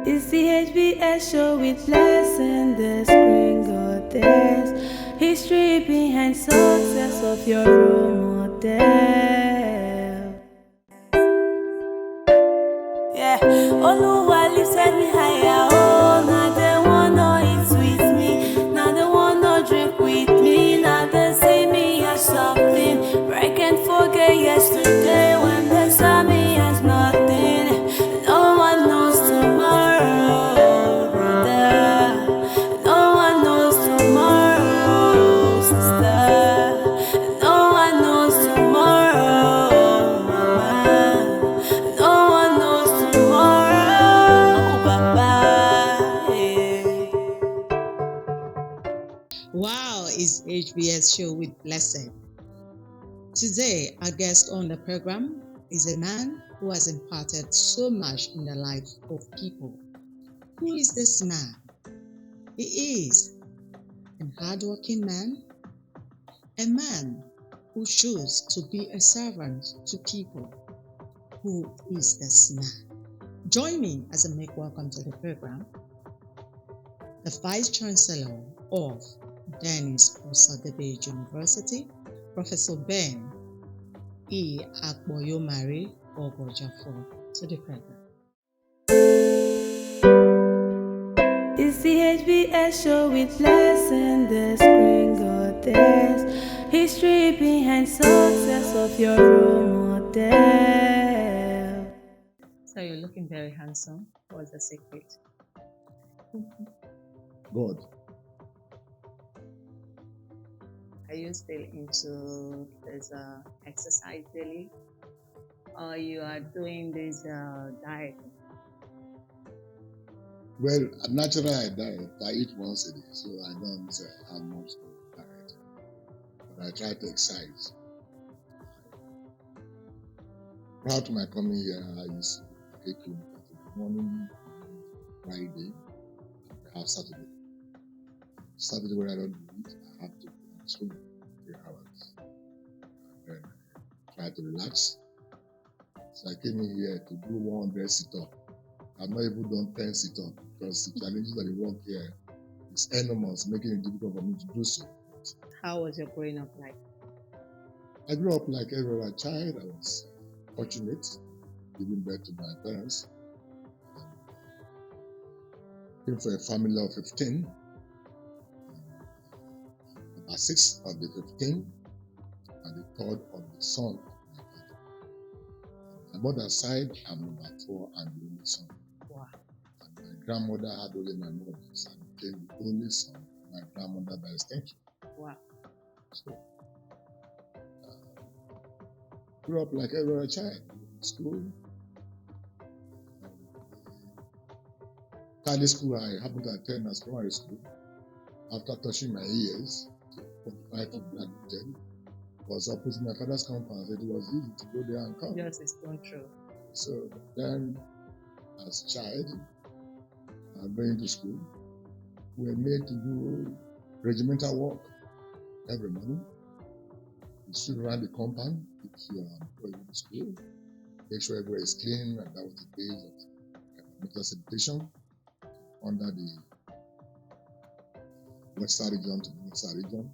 It's the HBS show with lesson, the screen goddess. History behind success of your role model. Yeah, Oluwa lifted me higher. Oh, now they wanna eat with me. Now they wanna drink with me. Now they see me as something. But I can't forget yesterday when they saw me as nothing. No one knows tomorrow, brother. No one knows tomorrow, sister. No one knows tomorrow, mama. No one knows tomorrow, Baba. Yeah. Wow, it's HBS show with blessing. Today, our guest on the program is a man who has imparted so much in the lives of people. Who is this man? He is a hardworking man, a man who chose to be a servant to people. Who is this man? Join me as I make welcome to the program the Vice Chancellor of Dennis Osadabay University, Professor Ben E. Akboyomari Oghojafor, to the program. It's the HBS show with lesson, the screen goddess. History behind success of your role model. So you're looking very handsome. What's the secret? God. Are you still into this exercise daily? Or you are doing this diet? Well, naturally I diet. I eat once a day, so I don't have much to diet. But I try to exercise. Prior to my coming here, I used to 8 kilometers in the morning, Friday, and I have Saturday. Saturday when I don't do it, I have to go and swim 3 hours. And then I try to relax. So I came in here to do 100 sit-up. I've not even done 10 sit-up because the challenges that they work here is enormous, making it difficult for me to do so. How was your growing up like? I grew up like every other child. I was fortunate, giving birth to my parents. Came from a family of 15. Number 6 of the 15, and the third of the son. My mother's side, I'm number 4 and the only son. Wow. And my grandmother had only my mother, so I became the only son. My grandmother by extension. Wow. So, grew up like every other child in school. Early school, I happened to attend as primary school. After touching my ears, qualified to graduate, was opposite my father's compound. It was easy to go there and come. Yours is not true. So then, as a child, going to school, we were made to do regimental work every morning. You sit around the compound if you are going to school, make sure everywhere is clean, and that was the base of environmental sanitation under the western region to the northern region.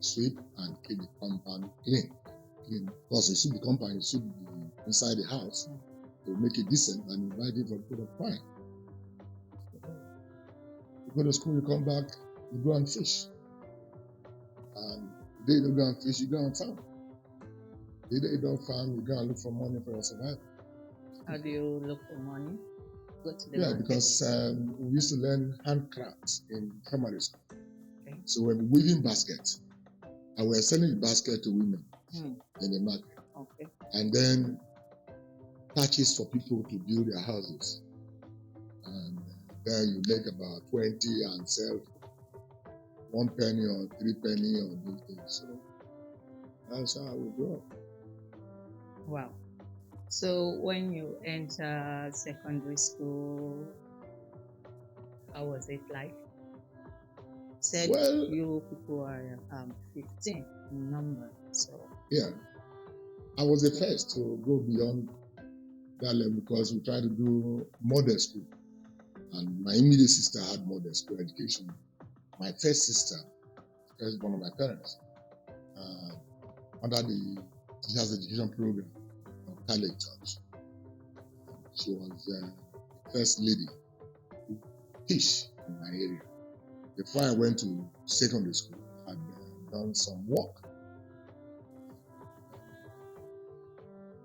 Sweep and keep the compound clean. Because you sweep the compound, you sweep the inside the house to make it decent and invite it for people of crime. You go to school, you come back, you go and fish. And the day you don't go and fish, you go and farm. The day you don't farm, you go and look for money for your survival. How do you look for money? Go to the Yeah, market. because we used to learn handcrafts in primary school. Okay. So we're weaving baskets. And we're selling the basket to women in the market. Okay. And then patches for people to build their houses. And there you make about 20 and sell 1 penny or 3 penny or those things. So that's how we grew up. Wow. So when you enter secondary school, how was it like? Said Well, you people are 15 in number, so yeah, I was the first to go beyond that level because we tried to do model school. And my immediate sister had model school education. My first sister, first born of my parents, under the teachers education program of Catholic Church. She was the first lady who teach in my area. Before I went to secondary school, I had done some work.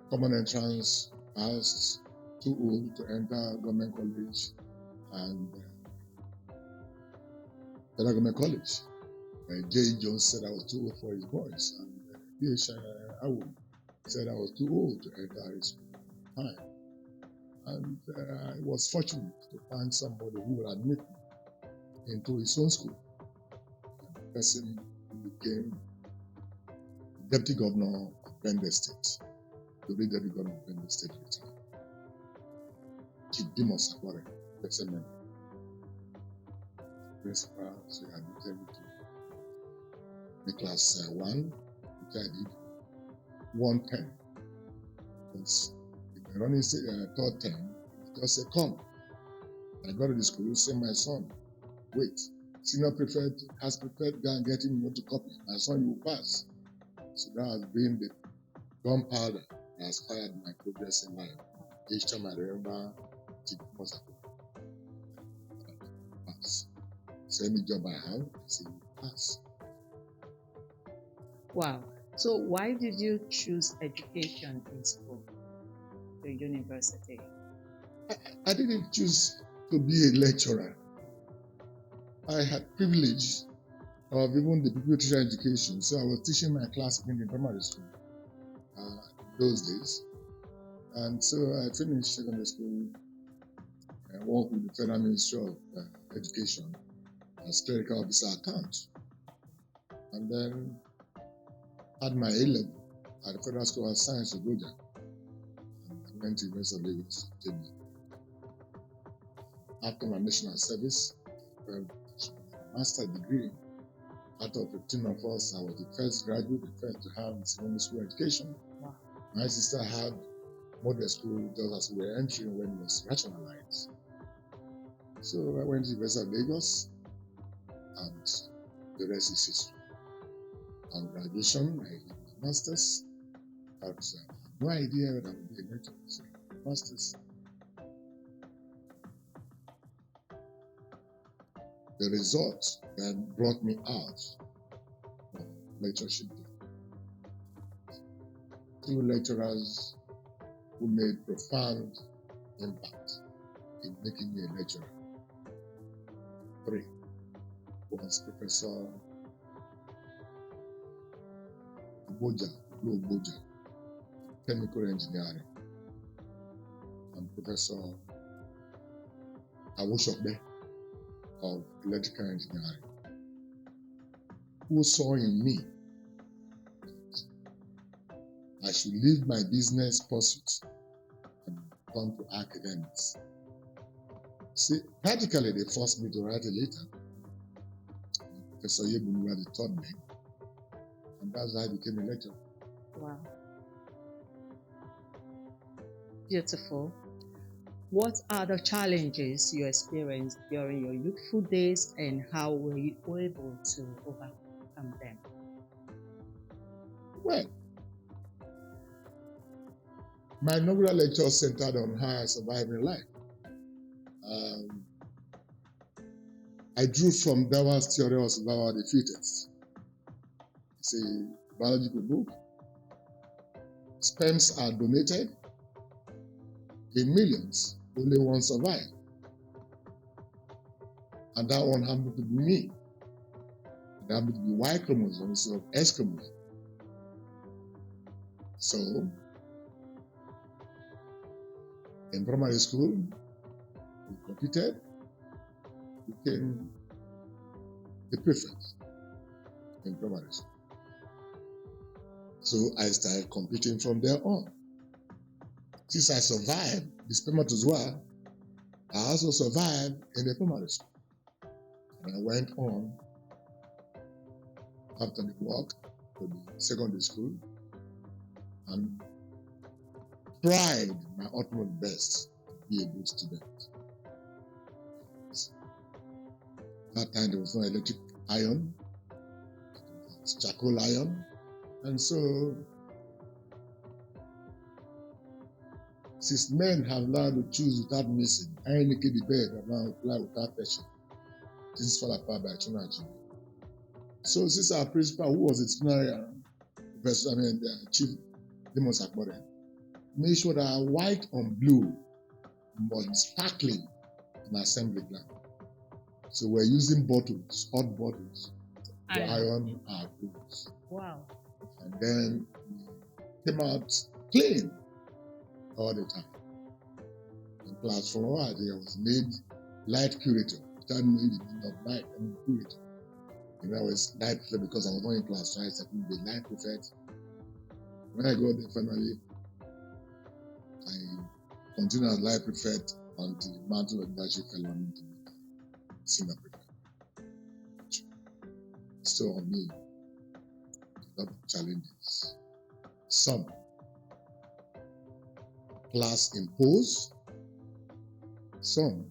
Common entrance, passed, too old to enter government college and federal government college. J. Jones said I was too old for his boys, and D.H. Awu said I was too old to enter his time. And I was fortunate to find somebody who would admit me into his own school. And the person who became deputy governor of Benue State, the deputy governor of Benue State retired. Chief Dimos Akware, person member. Principal, so he admitted me to the class 1, which I did 110. Because if I running third term, just say, come. I got to the school, say, my son, wait. Senior prefect has prepared, go and get him not to copy. My son, you will pass. So that has been the gunpowder that has fired my progress in life. Each time I remember, it was pass. So any job I have, I say, you pass. Wow. So why did you choose education in school, the university? I didn't choose to be a lecturer. I had privilege of even the people teaching education. So I was teaching my class in the primary school those days. And so I finished secondary school. I worked with the Federal Ministry of Education as clerical officer account. And then had my A-level at the Federal School of Science of Oghojafor. And I went to the University of Lagos. After my national service, a master's degree. Out of 15 of us, I was the first graduate, the first to have secondary school education. Wow. My sister had model school just as we were entering when it was rationalized. So I went to the University of Lagos, and the rest is history. On graduation, I did my master's. I had no idea that I would be a lecturer. So master's. The result that brought me out of lectureship. Two lecturers who made profound impact in making me a lecturer. 3 was Professor Oghojafor, chemical engineering, and Professor Oghojafor of electrical engineering, who saw in me I should leave my business pursuits and come to academics. See, practically they forced me to write a letter. Professor Yebunu had taught me, and that's how I became a lecturer. Wow. Beautiful. What are the challenges you experienced during your youthful days, and how were you able to overcome them? Well, my inaugural lecture centered on how I survive in life. I drew from Darwin's theory of survival of the fittest. It's a biological book. Sperms are donated in millions, only one survived. And that one happened to be me. It happened to be Y chromosome instead of S chromosome. So, in primary school, we competed, became the prefect in primary school. So I started competing from there on. Since I survived the spermatozoa, I also survived in the primary school. And I went on after the work to the secondary school and tried my utmost best to be a good student. That time there was no electric iron, it was charcoal iron, and so since men have learned to choose without missing, iron naked the bed and now fly without touching, things fall apart by Chunachi. So since our principal, who was a disciplinary professor, Chief Demons Akbore, made sure that white on blue must be sparkling in assembly line. So we're using bottles, hot bottles, to iron our clothes. Wow. And then we came out clean all the time. In class 4, I was made light curator. Without knowing the meaning of light, curator. And I was light prefect because I was not in class, so I said, be light prefect. When I got there, finally, I continued as light prefect until the mantle of leadership fell on me to be senior prefect. So on me, a lot of challenges. Some class imposed, some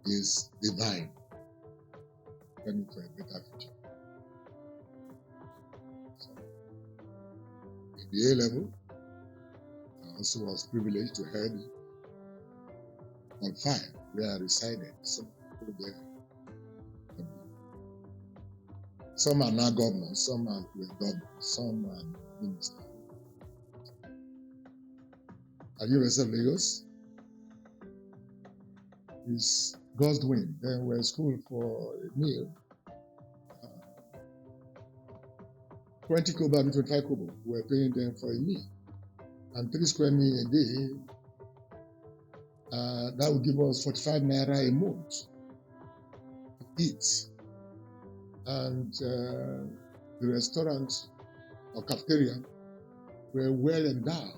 is divine, planning for a better future. So, in the A level, I also was privileged to head on 5 where I resided. Some people there. Some are now governors, some are governors, some are ministers. At University of Lagos is God's doing. Then we're in school for a meal. 20 kobo and 25 kobo. We're paying them for a meal. And 3 square meal a day, that would give us 45 naira a month to eat. And the restaurant or cafeteria were well endowed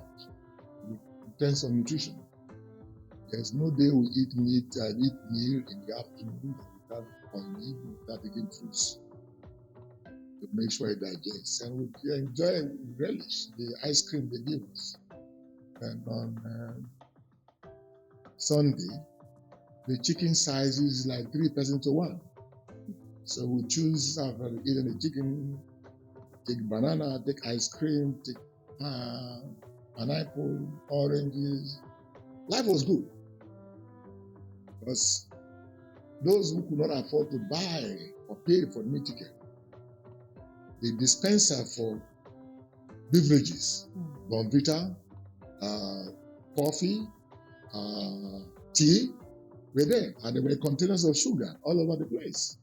in terms of nutrition. There's no day we eat meat and eat meal in the afternoon without taking fruits to make sure it digests. And we enjoy and relish the ice cream they give us. And on Sunday, the chicken size is like 3 persons to 1. So we choose after eating the chicken, take banana, take ice cream, take pineapple, oranges. Life was good. Because those who could not afford to buy or pay for the meal ticket, the dispenser for beverages, Bonvita, coffee, tea, were there. And there were containers of sugar all over the place.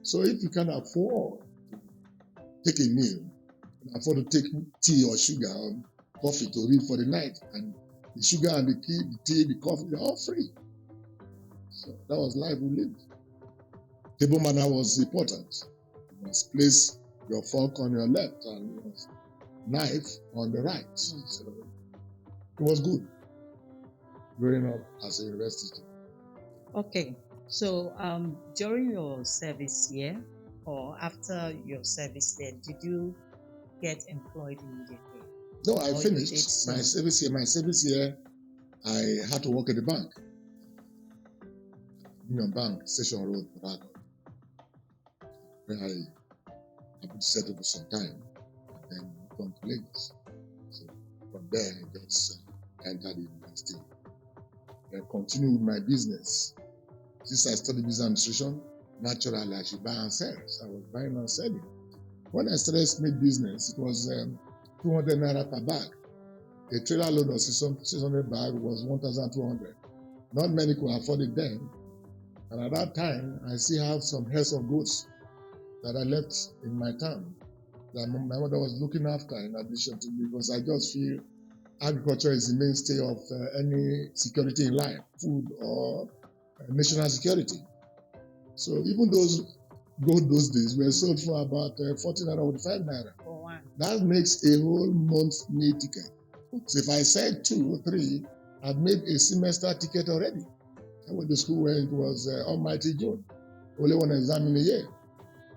So if you can afford to take a meal, you can afford to take tea or sugar or coffee to read for the night, and the sugar and the tea, the coffee, they're all free. So that was life we lived. Table manner was important. You must place your fork on your left and your knife on the right. So it was good growing up as a university student. Okay. So during your service year or after your service there, did you get employed immediately? No, I finished my service year. My service year, I had to work at the bank. Union Bank, Station Road, Port Harcourt, where I happened to settle for some time and then come to Lagos. So from there, I just entered the university. Then continued with my business. Since I studied business administration, naturally I should buy and sell. So I was buying and selling. When I started Smith business, it was 200 naira per bag. A trailer load of 600 bag was 1,200. Not many could afford it then. And at that time, I still have some herds of goats that I left in my town that my mother was looking after in addition to me, because I just feel agriculture is the mainstay of any security in life, food or national security. So even those gold those days were sold for about 40 naira or 45 naira. For one. That makes a whole month's meal ticket. So if I sell 2 or 3, I've made a semester ticket already. I went to school when it was almighty June. Only one exam in a year.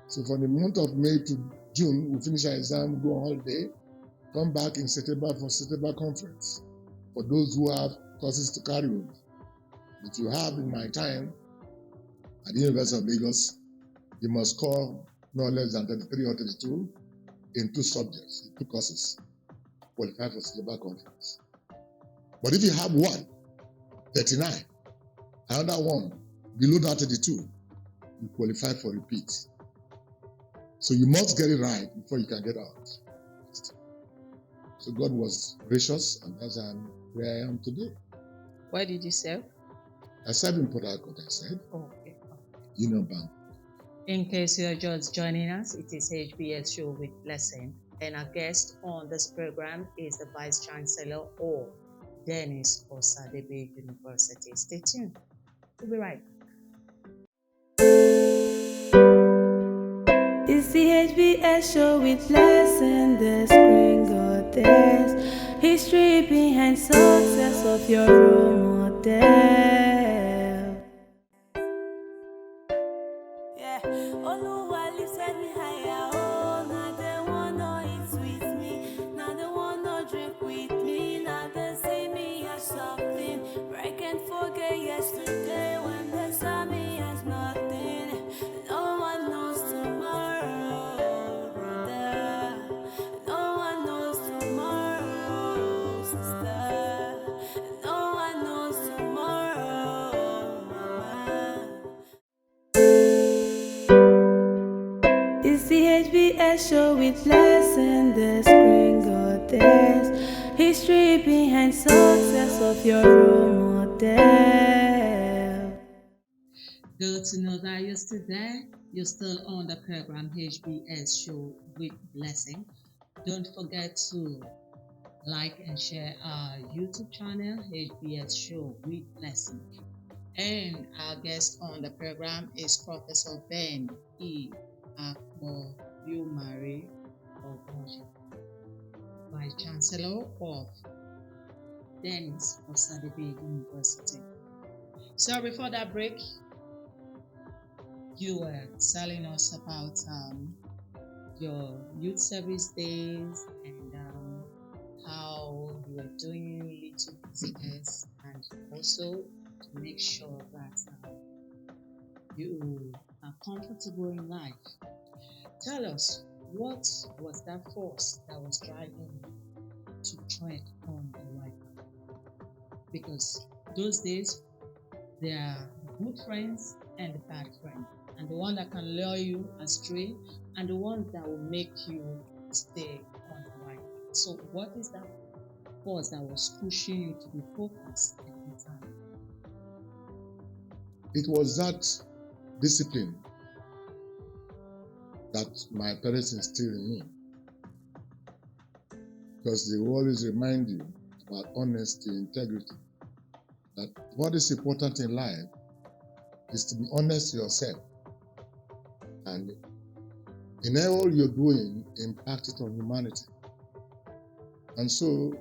So from the month of May to June, we finish our exam, go on holiday. come back in September for September conference. For those who have courses to carry on. If you have in my time at the University of Lagos, you must score no less than 33 or 32 in 2 subjects, in 2 courses, qualify for September conference. But if you have one, 39, another one below that 32, you qualify for repeat. So you must get it right before you can get out. So God was gracious, and that's where I am today. Where did you serve? I served in Port Harcourt, I said, Okay. Union Bank. In case you're just joining us, it is HBS Show with Blessing, and our guest on this program is the Vice Chancellor of Dennis Osadabay University. Stay tuned. We'll be right back. It's the HBS show with lesson, the screen goddess. History behind success of your role model. Yeah, Oluwa lifted me higher. Oh, now they wanna eat with me. Now they wanna drink with me. Now they see me as something. But I can't forget yesterday when they saw me as nothing. No one knows tomorrow, brother. No one knows tomorrow, sister. No one knows tomorrow, mama. It's the HBS show with lesson, the screen goddess. History behind success of your role model. Good to know that you're still there. You're still on the program HBS Show with Blessing. Don't forget to like and share our YouTube channel HBS Show with Blessing. And our guest on the program is Professor Ben E. Akpo-Yumari Oghojafor, Vice Chancellor of Dennis Osadabay University. So before that break, you were telling us about your youth service days and how you were doing little business, and also to make sure that you are comfortable in life. Tell us, what was that force that was driving you to tread on the right path? Because those days, there are the good friends and the bad friends, and the one that can lure you astray, and the one that will make you stay on the right path. So, what is that force that was pushing you to be focused every time? It was that discipline that my parents instilled in me, because they will always remind you about honesty, integrity, that what is important in life is to be honest to yourself, and in all you're doing, impact it on humanity. And so,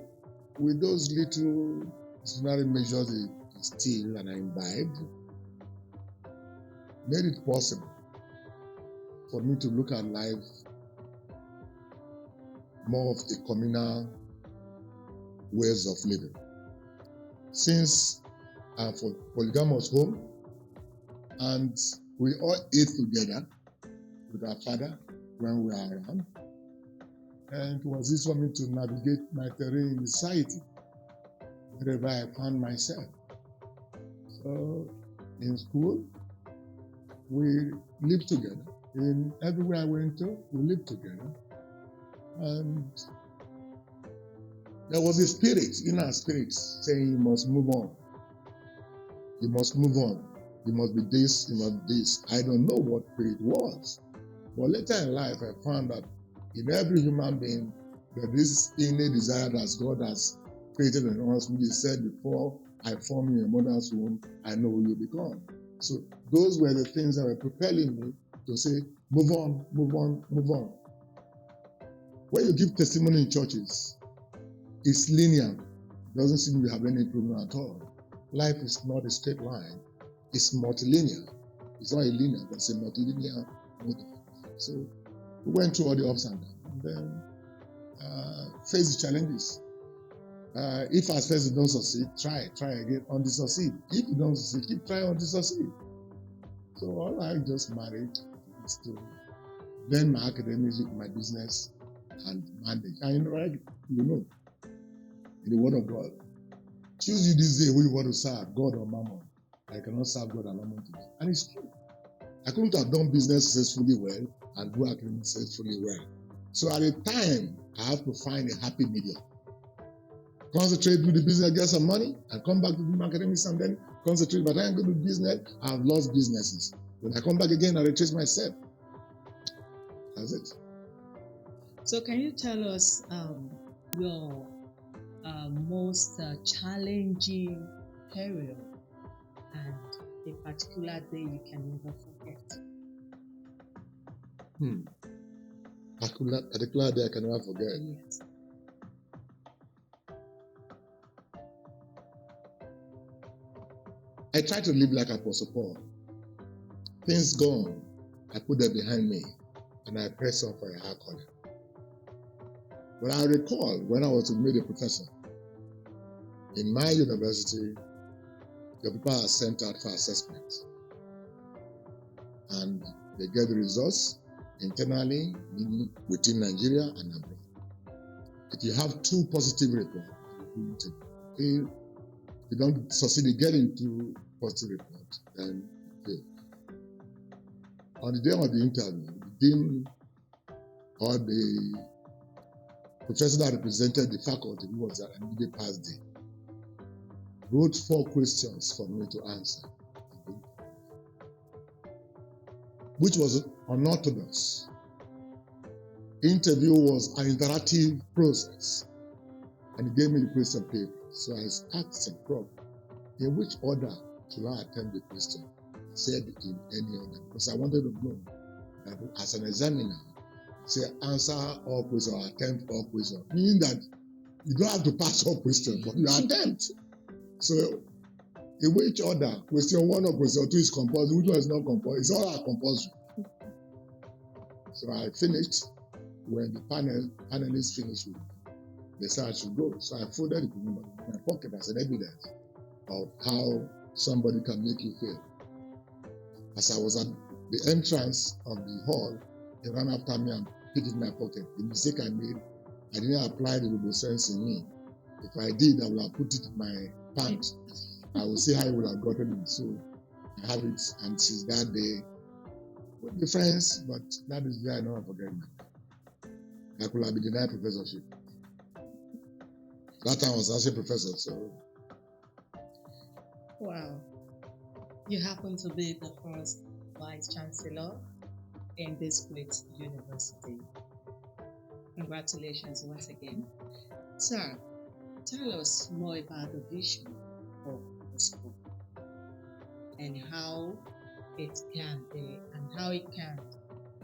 with those little disciplinary measures they instilled and I imbibed, made it possible for me to look at life more of a communal ways of living. Since I'm from polygamous home, and we all ate together with our father when we were around, and it was easy for me to navigate my terrain in society wherever I found myself. So in school, we lived together. In everywhere I went to, we lived together. And there was a spirit, inner spirit, saying you must move on. You must move on. You must be this, you must be this. I don't know what spirit was. But later in life, I found that in every human being, there is innate desire that God has created in us. He said, before I formed you in your mother's womb, I know who you become. So those were the things that were propelling me to say, move on, move on, move on. When you give testimony in churches, it's linear. It doesn't seem to have any improvement at all. Life is not a straight line. It's multilinear. It's not a linear, but it's a multilinear model. So we went through all the ups and downs. And then face the challenges. If at first you don't succeed, try again until you succeed. If you don't succeed, keep trying until you succeed. So all I just managed is to blend my academics with my business and manage. And in the Word of God, choose you this day who you want to serve, God or Mammon. I cannot serve God and Mammon today. And it's true. I couldn't have done business successfully well and do academics successfully well. So at the time, I have to find a happy medium. Concentrate, do the business, get some money, and come back to do academics and then concentrate. But I am going to do business, I've lost businesses. When I come back again, I retrace myself. That's it. So can you tell us your most challenging period and a particular day you can never forget? Particular day I can never forget. Yes. I try to live like Apostle Paul. Things gone, I put them behind me, and I press on for a higher calling. But I recall when I was made a professor, in my university, the people are sent out for assessment. And they get the results internally, meaning within Nigeria and abroad. If you have 2 positive reports, if you don't succeed in getting 2 positive reports, then you fail. On the day of the interview, the dean or the professor that represented the faculty, who was an immediate past day, wrote 4 questions for me to answer, which was unorthodox. Interview was an interactive process, and he gave me the question paper. So I asked him, Prof, in which order should I attempt the question? He said in any order, because I wanted to know that as an examiner, say answer all questions or attempt all questions, meaning that you don't have to pass all questions, but you attempt. So in which order? Question 1 or question 2 is compulsory, which one is not compulsory? It's all are compulsory. So I finished. When the panelists finished with me, they said I should go. So I folded it in my pocket as an evidence of how somebody can make you fail. As I was at the entrance of the hall, he ran after me and put it in my pocket. The mistake I made, I didn't apply the robo sense in me. If I did, I would have put it in my pants. I would see how he would have gotten it. So I have it, and since that day, we're good friends, but that is where I never forget my life. I could have been denied professorship. That time I was actually a professor, so. Wow. You happen to be the first Vice Chancellor in this great university. Congratulations once again. Sir, tell us more about the vision of the school and how it can be and how it can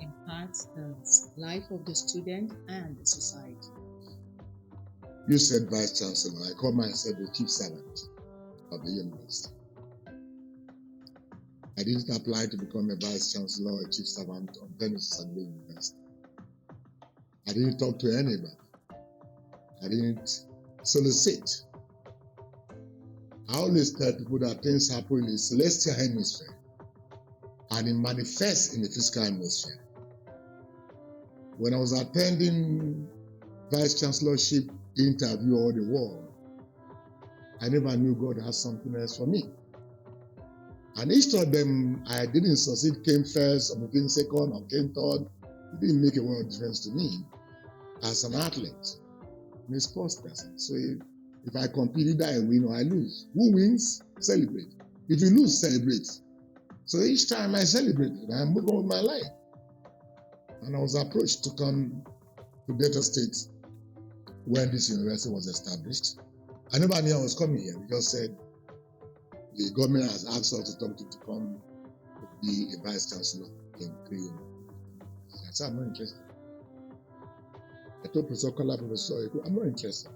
impact the life of the student and the society. You said Vice Chancellor. I call myself the Chief Servant of the university. I didn't apply to become a Vice Chancellor or a Chief Servant of Osadabay University. I didn't talk to anybody. I didn't solicit. I always tell people that things happen in the celestial hemisphere and it manifests in the physical hemisphere. When I was attending Vice Chancellorship interview all the world, I never knew God had something else for me. And each of them, I didn't succeed, came first, or came second, or came third. It didn't make a world of difference to me as an athlete, I'm a sports person. So if I compete, either I win or I lose. Who wins? Celebrate. If you lose, celebrate. So each time I celebrated, I moved on with my life. And I was approached to come to Delta State when this university was established. I never knew I was coming here. They just said the government has asked us to come to come to be a vice chancellor in 3 years. I said, I'm not interested. I told Professor Kola, Professor, I'm not interested.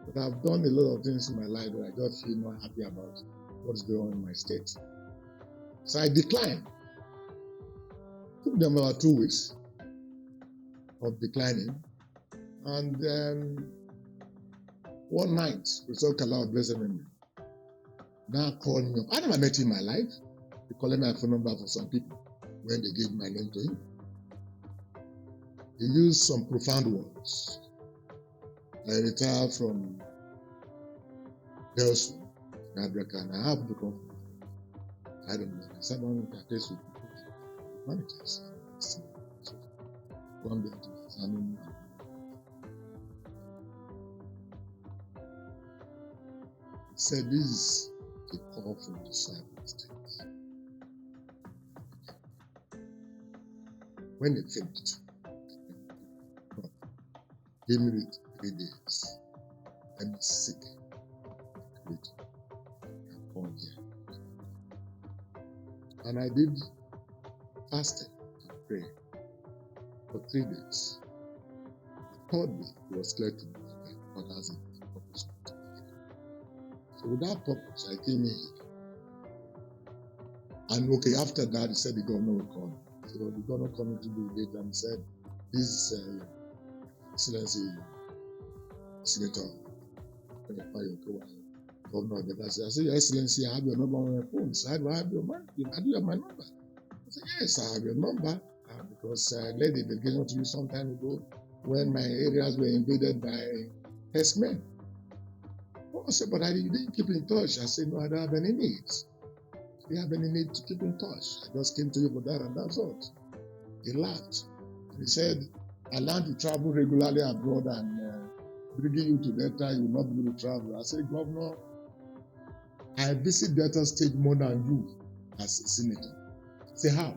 But I've done a lot of things in my life that I just feel not happy about what's going on in my state. So I declined. It took them about 2 weeks of declining. And one night, Professor Kala, blessed memory, now called me up. I never met him in my life. He collected my phone number for some people when they gave my name to him. He used some profound words. I retired from Belgium, in Africa, and I have to come. I don't know. I sat down with a test with managers. So, one day to examine. He said, "This is a call from the Cyber States." When they finished, gave me 3 days. Let me seek creator and come here. And I did fasted and pray for 3 days. The 3rd day, it was clear to me that God has a purpose. So with that purpose, I came in here. And okay, after that, he said the governor will come. So the governor came into the gate and said, "This is Excellency Senator Governor of the I said, "Your Excellency, I have your number on my phone." So I do I have your number? I do have my number. I said, "Yes, I have your number." Because I led the delegation to you some time ago when my areas were invaded by herdsmen. Oh, I said, "But you didn't keep in touch." I said, "No, I don't have any needs. I didn't have any need to keep in touch. I just came to you for that and that's all." He laughed. He said, "I learned to travel regularly abroad and bringing you to Delta, you will not be able to travel." I said, "Governor, I visit Delta State more than you as a senator." He said, "How?"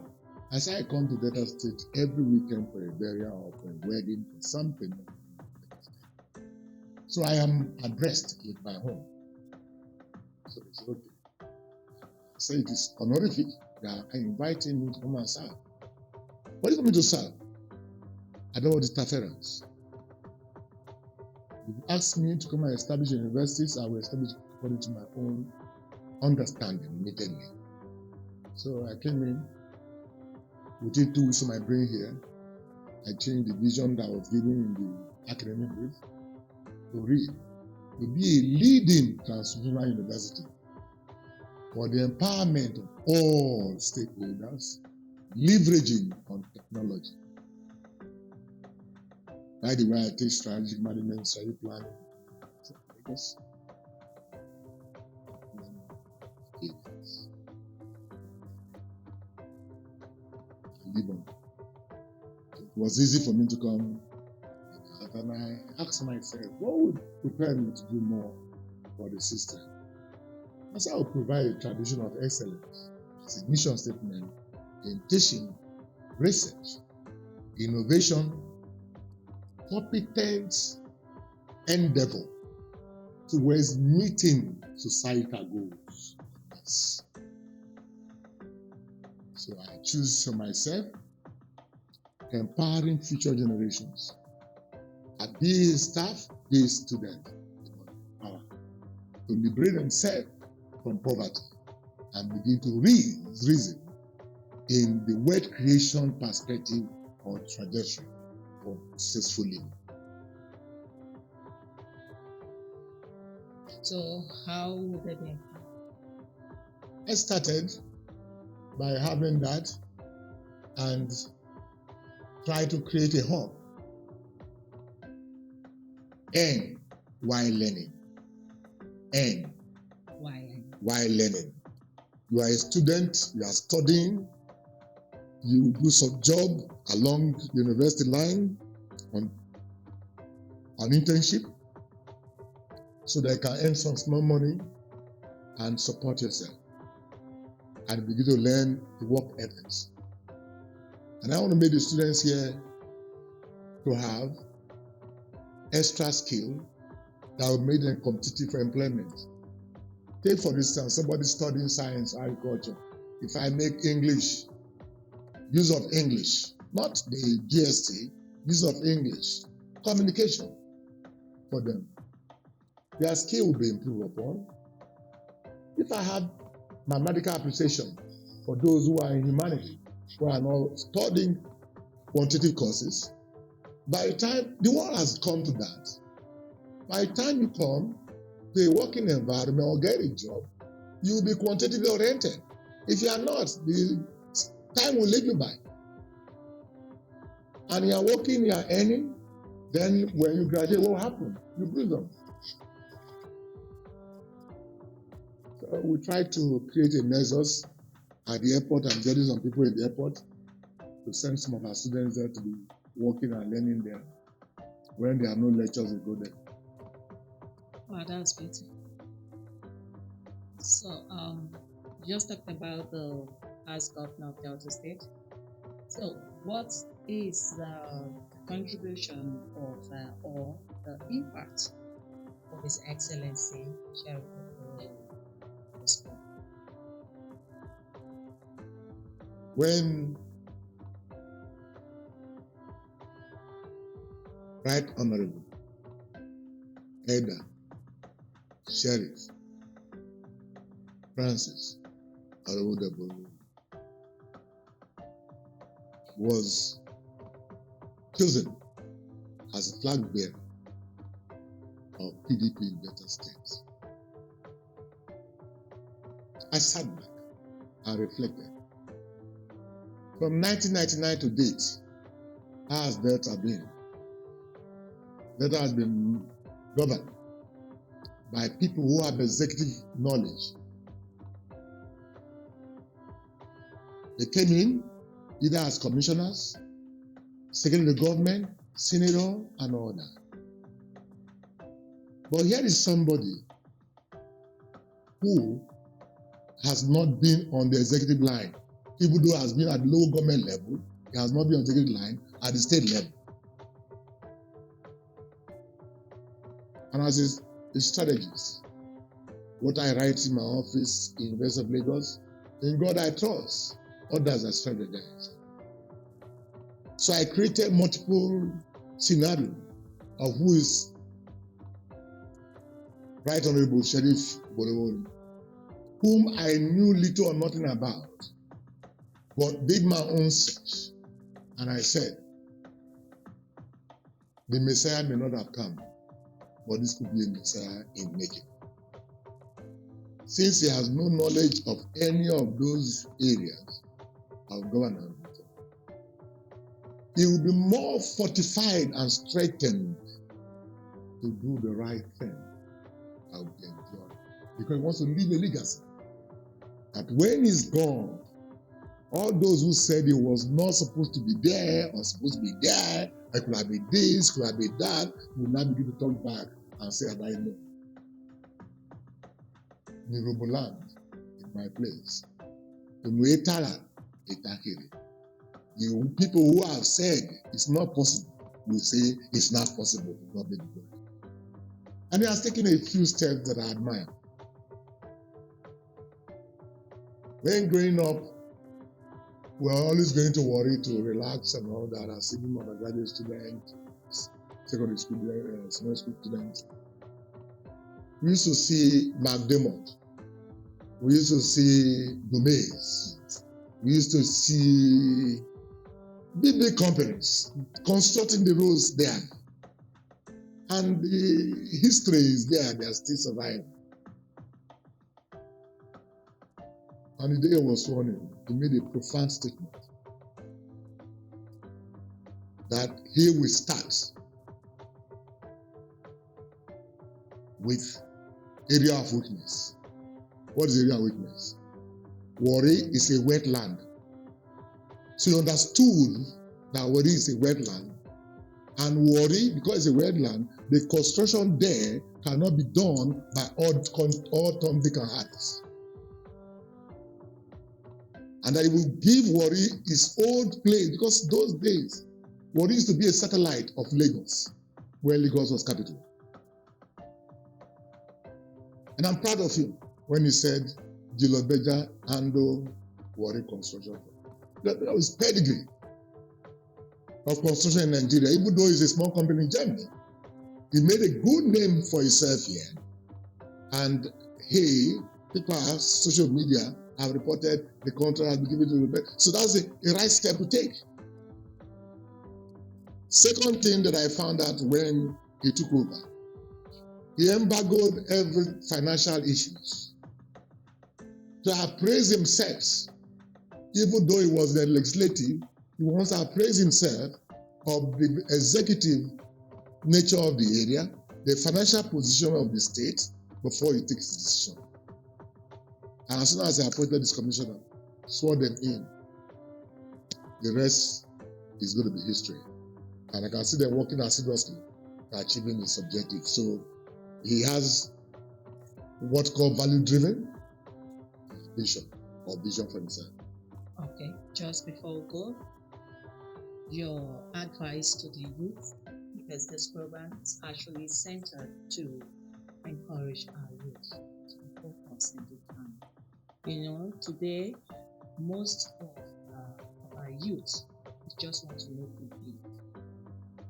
I said, "I come to Delta State every weekend for a burial or for a wedding for something." So I am addressed with my home. So he said, "Okay." I said, "It is honorific that I inviting me to come and serve." What is it for me to serve? I don't want interference. If you ask me to come and establish universities, I will establish according to my own understanding immediately. So I came in. Within 2 weeks of my being here, I changed the vision that was given in the academic brief to read, to be a leading transformational university for the empowerment of all stakeholders, leveraging on technology. By the way, I take strategic management, strategic planning. Because it was easy for me to come, and I asked myself, what would prepare me to do more for the system? I said, I will provide a tradition of excellence as a mission statement in teaching, research, innovation, competent endeavor towards meeting societal goals. Yes. So I choose for myself empowering future generations. Be staff, be student, power to liberate themselves from poverty and begin to reason in the wealth creation perspective or trajectory for successful living. So how would they be? I started by having that and try to create a hub. And while learning. And while learning. You are a student, you are studying, you do some job along the university line on internship so that you can earn some small money and support yourself and begin to learn the work ethics. And I want to make the students here to have extra skill that will make them competitive for employment. Take for instance, somebody studying science, agriculture. If I make English, use of English, not the GST, use of English, communication for them, their skill will be improved upon. If I have mathematical appreciation for those who are in humanity, who are now studying quantitative courses, By the time the world has come to that, by the time you come to a working environment or get a job, you will be quantitatively oriented. If you are not, the time will leave you by. And you are working, you are earning, then when you graduate, what will happen? You bring them. So we try to create a nexus at the airport and getting some people in the airport to send some of our students there to be working and learning there. When there are no lectures, we go there. Wow, that's beautiful. So, you just talked about the past governor of Delta State. So, what is the contribution of or the impact of His Excellency Sheriff Oscar? When Right Honorable Elder Sheriff Francis Osadabay was chosen as a flag bearer of PDP in Delta State, I sat back and reflected. From 1999 to date, how has Delta been? Delta has been governed by people who have executive knowledge. They came in either as commissioners, secretary of the government, senator, and all that. But here is somebody who has not been on the executive line, even though has been at the local government level, he has not been on the executive line at the state level. And as a strategist, what I write in my office in University of Lagos, in God I trust, others are strategize. So I created multiple scenarios of who is Right Honorable Sheriff Bolewori, whom I knew little or nothing about, but did my own search. And I said, the Messiah may not have come, but this could be a Messiah in making. Since he has no knowledge of any of those areas of governance, he will be more fortified and strengthened to do the right thing. I will enjoy, because he wants to leave a legacy. That when he's gone, all those who said he was not supposed to be there or supposed to be there, it could have been this, could have been that, will now begin to talk back and say, I know. In Roboland, in my place, in Muetala, Itakiri, the people who have said it's not possible will say it's not possible. God be the glory. And he has taken a few steps that I admire. When growing up, we're always going to worry to relax and all that as even undergraduate students, secondary school, senior school students. We used to see McDermott. We used to see Gomez. We used to see big companies constructing the roads there. And the history is there, they are still surviving. And the day I was sworn in, he made a profound statement that he will start with area of weakness. What is area of weakness? Warri is a wetland. So he understood that Warri is a wetland. And Warri, because it's a wetland, the construction there cannot be done by all Tom, Dick, and Harrys. And that he will give Warri his old place, because those days, Warri used to be a satellite of Lagos, where Lagos was capital. And I'm proud of him when he said, Julius Berger handled Warri construction. That was pedigree of construction in Nigeria, even though it's a small company in Germany. He made a good name for himself here. And people have social media have reported the contract has been given to the. So that's a right step to take. Second thing that I found out when he took over, he embargoed every financial issues to appraise himself. Even though he was the legislative, he wants to appraise himself of the executive nature of the area, the financial position of the state before he takes his decision. And as soon as I appointed this commissioner, swore them in, the rest is going to be history. And I can see them working assiduously to achieving his objective. So he has what called value-driven vision or vision for himself. Okay, just before we go, your advice to the youth, because this program is actually centered to encourage our youth to focus in the time. You know, today, most of our youth just want to make it big.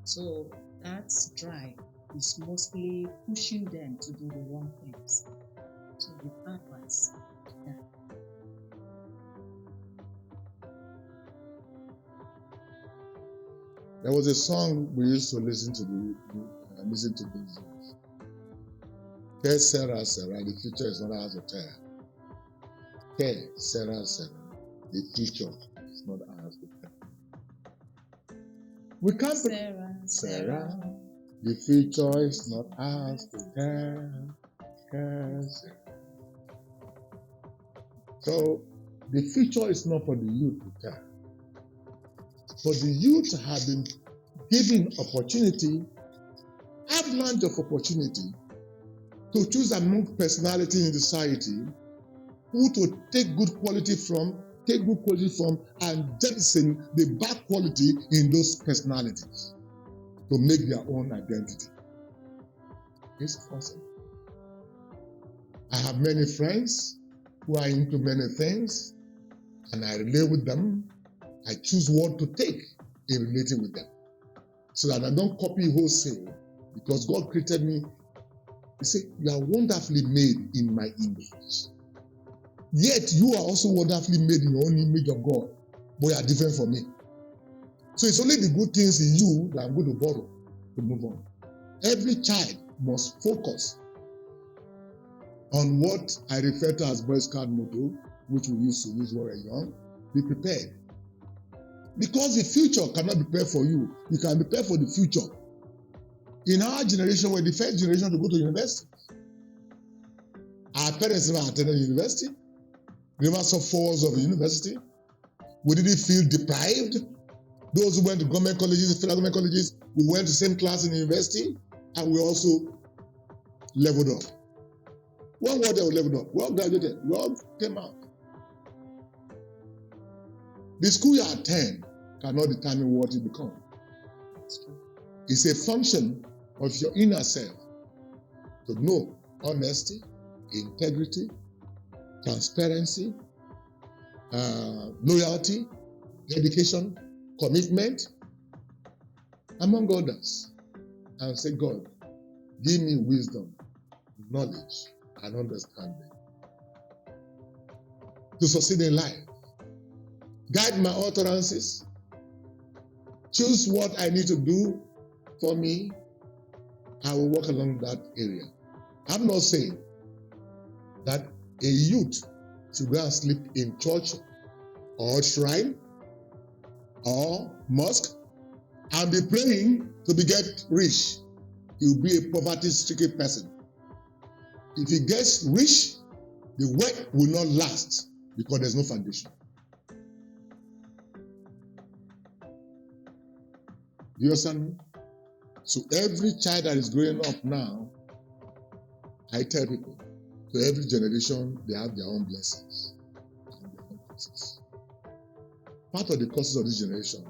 So that drive is mostly pushing them to do the wrong things. So the advice to that. There was a song we used to listen to these days. Tell Sarah, Sarah, the future is not ours to tell. Tell Sarah, Sarah, the future is not ours to tell. We can't. Sarah, the future is not ours to tell. Sarah. So the future is not for the youth to tell. But the youth have been given opportunity, avalanche of opportunity, to choose among personality in society who to take good quality from, and jettison the bad quality in those personalities to make their own identity. It's possible. I have many friends who are into many things, and I relate with them. I choose what to take in relating with them, so that I don't copy wholesale, because God created me. He said, you are wonderfully made in my image. Yet you are also wonderfully made in your own image of God, but you are different from me. So it's only the good things in you that I'm going to borrow to move on. Every child must focus on what I refer to as Boy Scout motto, which we used to use when we were young. Be prepared. Because the future cannot be prepared for you. You can prepare for the future. In our generation, we're the first generation to go to university. Our parents never attended university. We never saw falls of the university. We didn't feel deprived. Those who went to government colleges, federal government colleges, we went to the same class in the university, and we also leveled up. When were they leveled up? We all graduated. We all came out. The school you attend cannot determine what you become. It's a function of your inner self to know honesty, integrity, transparency, loyalty, dedication, commitment, among others. And say, God, give me wisdom, knowledge, and understanding to succeed in life. Guide my utterances. Choose what I need to do for me. I will walk along that area. I'm not saying that a youth should go and sleep in church or shrine or mosque and be praying to get rich. He will be a poverty-stricken person. If he gets rich, the work will not last because there's no foundation. Do you understand me? So every child that is growing up now, I tell people, to every generation, they have their own blessings and their own curses. Part of the curses of this generation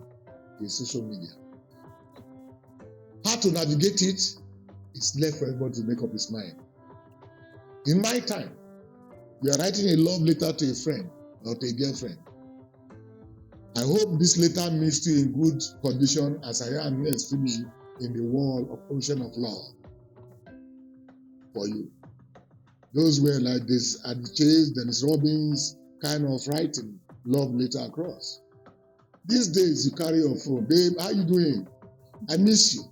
is social media. How to navigate it is left for everybody to make up his mind. In my time, you are writing a love letter to a friend or to a girlfriend. I hope this letter meets you in good condition as I am here swimming in the ocean of love for you. Those were like this at the Chase, Dennis Robbins kind of writing love letter across. These days you carry your phone, babe, how you doing? I miss you.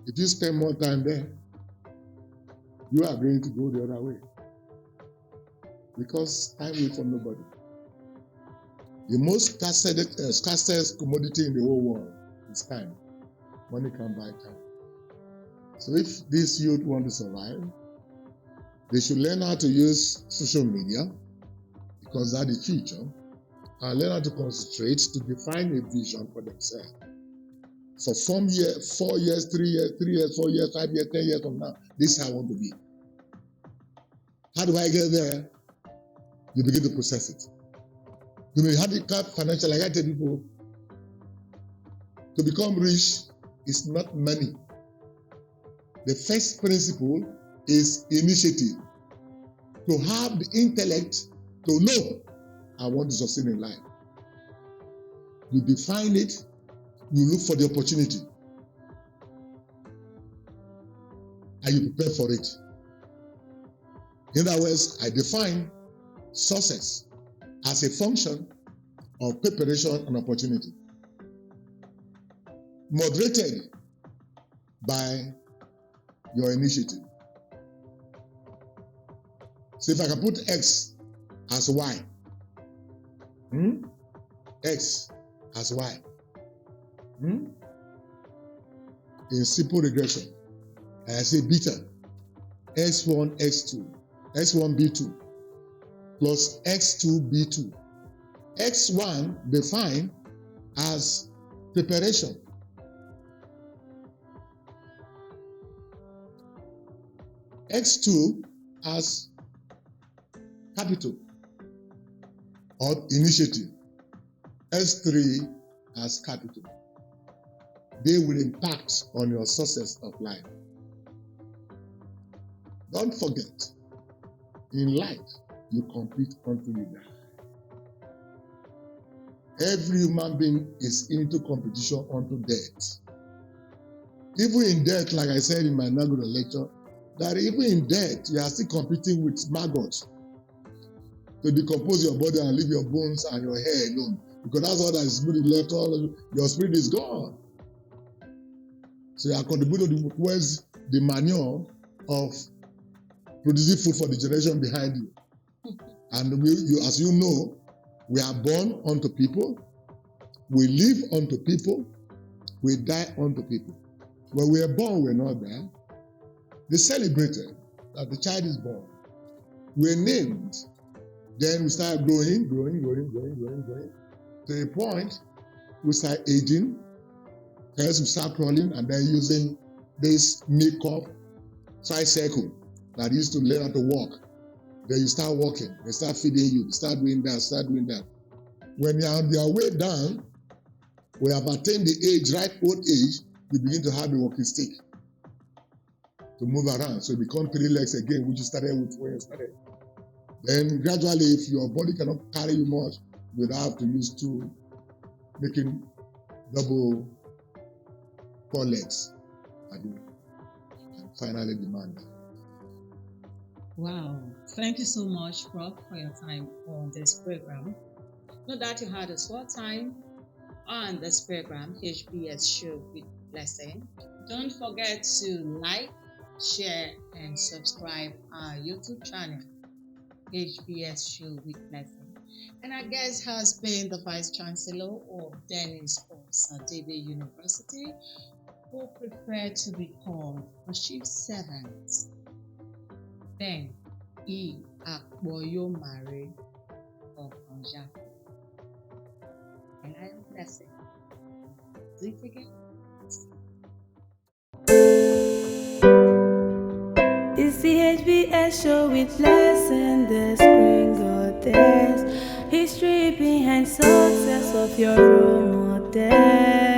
If you spend more time there, you are going to go the other way. Because time waits for nobody. The most scarcest commodity in the whole world is time. Money can't buy time. So if these youth want to survive, they should learn how to use social media, because that's the future, and learn how to concentrate to define a vision for themselves. For 4 years, 3 years, 4 years, 5 years, 10 years from now, this is how I want to be. How do I get there? You begin to process it. You may handicap financial, like I tell people, to become rich is not money. The first principle is initiative. To have the intellect to know I want to succeed in life. You define it, you look for the opportunity, and you prepare for it. In other words, I define success as a function of preparation and opportunity, moderated by your initiative. So if I can put X as Y, X as Y, in simple regression, I say beta, X1, X2, X1, B2, plus X2, B2. X1 defined as preparation. X2 as capital or initiative. S3 as capital. They will impact on your success of life. Don't forget, in life, you compete until you die. Every human being is into competition unto death. Even in death, like I said in my inaugural lecture, that even in death, you are still competing with maggots to decompose your body and leave your bones and your hair alone. Because that's all that is good left, all your spirit is gone. So you are contributing towards the manure of producing food for the generation behind you. And as you know, we are born unto people, we live unto people, we die unto people. When we are born, we're not there. They celebrated that the child is born. We're named. Then we start growing, to a point we start aging. First we start crawling and then using this makeup tricycle that used to learn how to walk. Then you start walking, they start feeding you, start doing that. When you're on your way down, we have attained the age, ripe old age, you begin to have a walking stick to move around. So you become 3 legs again, which you started with when you started. Then gradually, if your body cannot carry you much, you will have to use 2, making double 4 legs. And finally, the man. Wow. Thank you so much, Prof, for your time on this program. Know that you had a short time on this program, HBS Show with Blessing. Don't forget to like, share, and subscribe our YouTube channel, HBS Show with Blessing. And our guest has been the Vice Chancellor of Dennis Osadabay University, who prepared to become a chief servant. Then he Akboyomare Oghojafor. And I am Blessing. Do it again. It's the HBS show with Blessing, the screen goddess. History behind success of your role model.